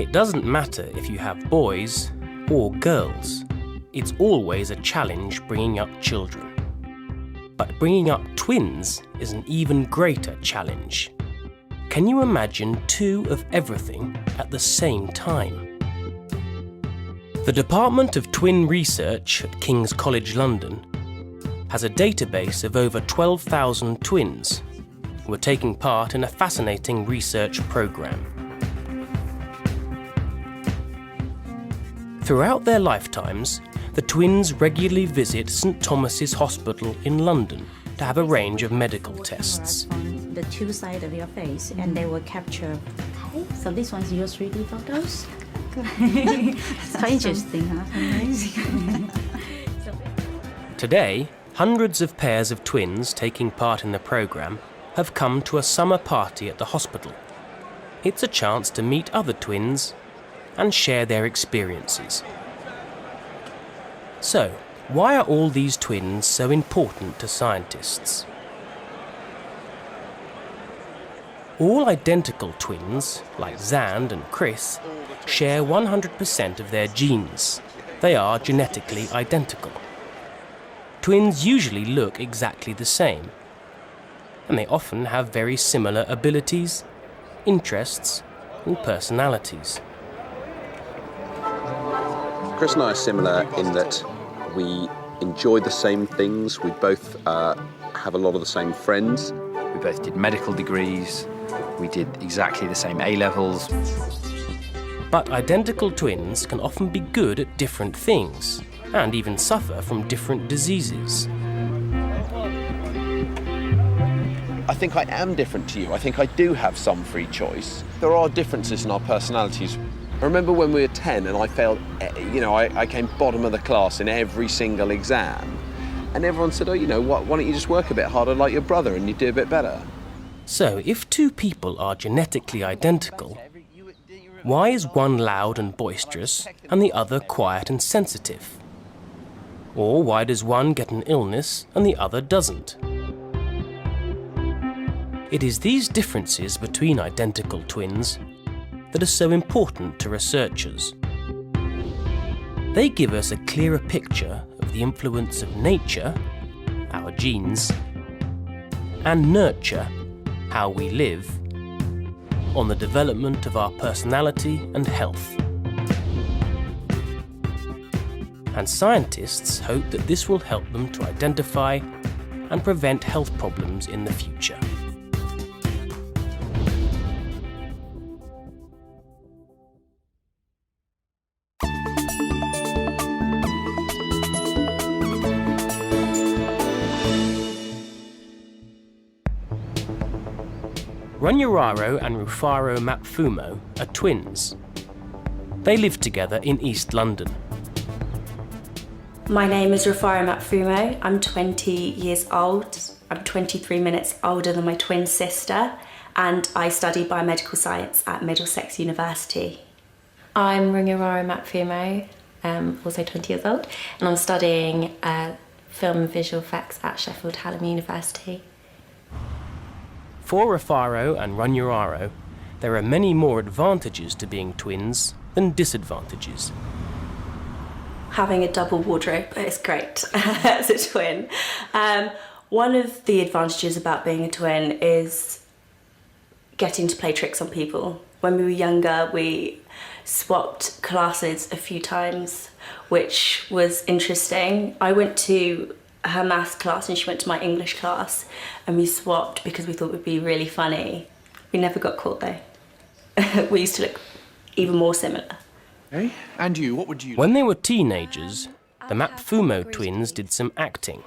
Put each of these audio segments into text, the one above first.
It doesn't matter if you have boys or girls. It's always a challenge bringing up children. But bringing up twins is an even greater challenge. Can you imagine two of everything at the same time? The Department of Twin Research at King's College London has a database of over 12,000 twins who are taking part in a fascinating research programme. Throughout their lifetimes, the twins regularly visit St Thomas's Hospital in London to have a range of medical tests. The two sides of your face, and they will capture. So this one's your 3D photos. It's quite interesting, huh? Amazing. Today, hundreds of pairs of twins taking part in the programme have come to a summer party at the hospital. It's a chance to meet other twins and share their experiences. So, why are all these twins so important to scientists? All identical twins, like Zand and Chris, share 100% of their genes. They are genetically identical. Twins usually look exactly the same, and they often have very similar abilities, interests, and personalities. Chris and I are similar in that we enjoy the same things. We both have a lot of the same friends. We both did medical degrees. We did exactly the same A-levels. But identical twins can often be good at different things, and even suffer from different diseases. I think I am different to you. I think I do have some free choice. There are differences in our personalities. I remember when we were 10 and I failed, I came bottom of the class in every single exam. And everyone said, why don't you just work a bit harder like your brother and you do a bit better? So, if two people are genetically identical, why is one loud and boisterous and the other quiet and sensitive? Or why does one get an illness and the other doesn't? It is these differences between identical twins that are so important to researchers. They give us a clearer picture of the influence of nature, our genes, and nurture, how we live, on the development of our personality and health. And scientists hope that this will help them to identify and prevent health problems in the future. Runyararo and Rufaro Mapfumo are twins. They live together in East London. My name is Rufaro Mapfumo. I'm 20 years old. I'm 23 minutes older than my twin sister, and I study biomedical science at Middlesex University. I'm Runyararo Mapfumo, also 20 years old, and I'm studying film and visual effects at Sheffield Hallam University. For Rufaro and Runyararo, there are many more advantages to being twins than disadvantages. Having a double wardrobe is great as a twin. One of the advantages about being a twin is getting to play tricks on people. When we were younger, we swapped classes a few times, which was interesting. I went to her maths class and she went to my English class, and we swapped because we thought it would be really funny. We never got caught though. We used to look even more similar. Hey, and you, what would you... When they were teenagers, the Mapfumo twins did some acting.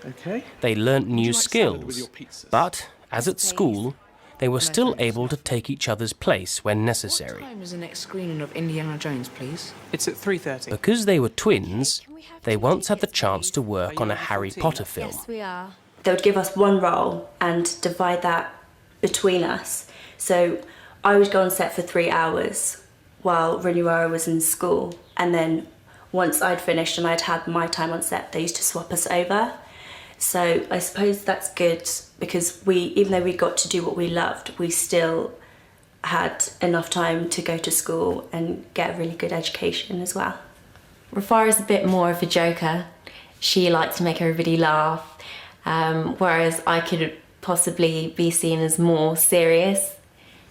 Okay. They learnt new skills, but, as at school, they were still able to take each other's place when necessary. What time is the next screening of Indiana Jones, please? It's at 3:30. Because they were twins, they once had the chance to work on a Harry Potter film. Yes, we are. They would give us one role and divide that between us. So I would go on set for 3 hours while Runyararo was in school, and then once I'd finished and I'd had my time on set, they used to swap us over. So I suppose that's good because even though we got to do what we loved, we still had enough time to go to school and get a really good education as well. Rufara's a bit more of a joker. She likes to make everybody laugh, whereas I could possibly be seen as more serious.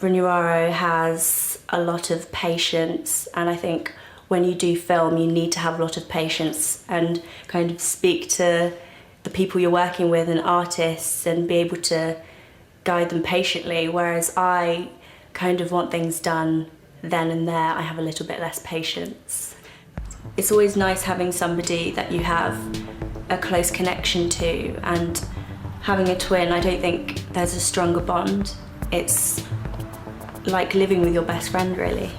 Runyararo has a lot of patience, and I think when you do film you need to have a lot of patience and kind of speak to the people you're working with and artists and be able to guide them patiently, whereas I kind of want things done then and there. I have a little bit less patience. It's always nice having somebody that you have a close connection to, and having a twin, I don't think there's a stronger bond. It's like living with your best friend, really.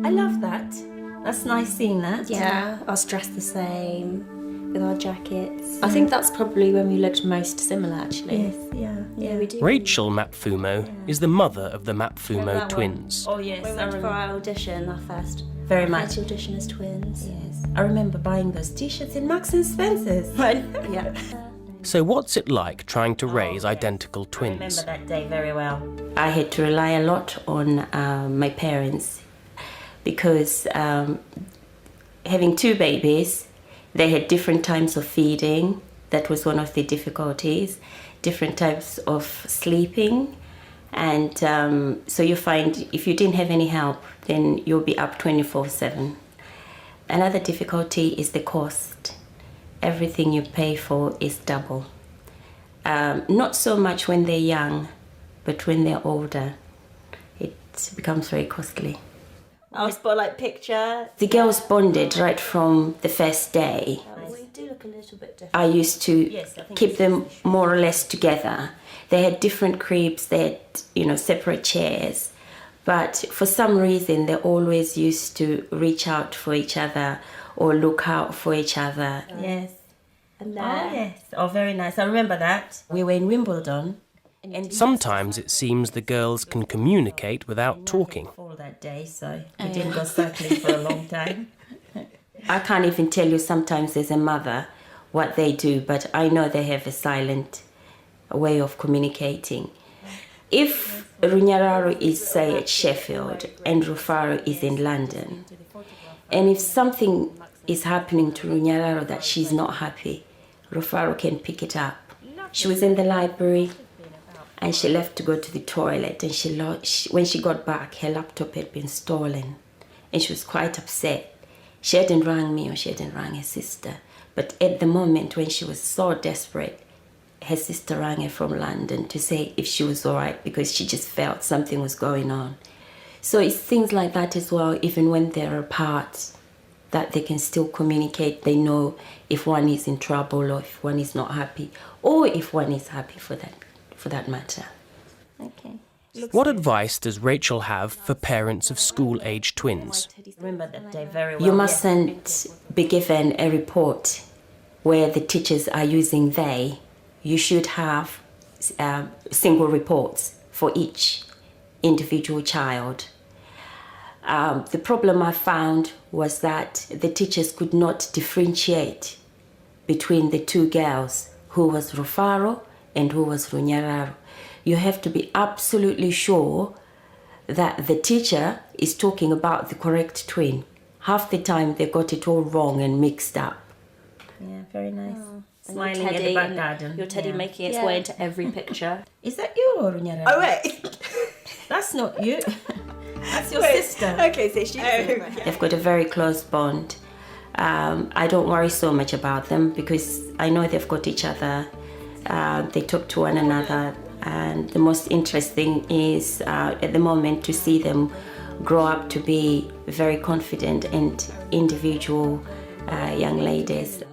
I love that. That's nice seeing that. Yeah, us dressed the same with our jackets. I think that's probably when we looked most similar, actually. Yes, yeah, we do. Rachel Mapfumo is the mother of the Mapfumo twins. Oh yes, We went for our audition, our first very much. audition as twins. Yes, I remember buying those T-shirts in Marks and Spencer's. Yeah. So what's it like trying to raise identical I remember twins? that day very well. I had to rely a lot on my parents because having two babies, they had different times of feeding. That was one of the difficulties. Different types of sleeping. And so you find if you didn't have any help, then you'll be up 24/7. Another difficulty is the cost. Everything you pay for is double. Not so much when they're young, but when they're older, it becomes very costly. Our spotlight picture. The girls bonded right from the first day. We do look a little bit different. I used to keep them more or less together. They had different cribs, they had, separate chairs. But for some reason, they always used to reach out for each other or look out for each other. Yes. And yes. Oh, very nice. I remember that. We were in Wimbledon. And Sometimes it seems the girls can communicate without talking. fall that day, so we didn't go cycling for a long time. I can't even tell you sometimes as a mother what they do, but I know they have a silent way of communicating. If Runyararo is, say, at Sheffield and Rufaro is in London, and if something is happening to Runyararo that she's not happy, Rufaro can pick it up. She was in the library and she left to go to the toilet, and when she got back, her laptop had been stolen and she was quite upset. She hadn't rang me or she hadn't rang her sister, but at the moment when she was so desperate, her sister rang her from London to say if she was all right, because she just felt something was going on. So it's things like that as well, even when they're apart, that they can still communicate. They know if one is in trouble or if one is not happy, or if one is happy for that matter. Okay. What advice does Rachel have for parents of school-age twins? Remember that day very well. You mustn't be given a report where the teachers are using they. You should have single reports for each individual child. The problem I found was that the teachers could not differentiate between the two girls, who was Rufaro and who was Runyararo. You have to be absolutely sure that the teacher is talking about the correct twin. Half the time they got it all wrong and mixed up. Yeah, very nice. Smiling at the back garden. Your teddy making its way into every picture. Is that you or Runyararo? Oh, wait. That's not you. That's your sister. Okay, so she's They've got a very close bond. I don't worry so much about them because I know they've got each other. They talk to one another. And the most interesting is at the moment to see them grow up to be very confident and individual young ladies.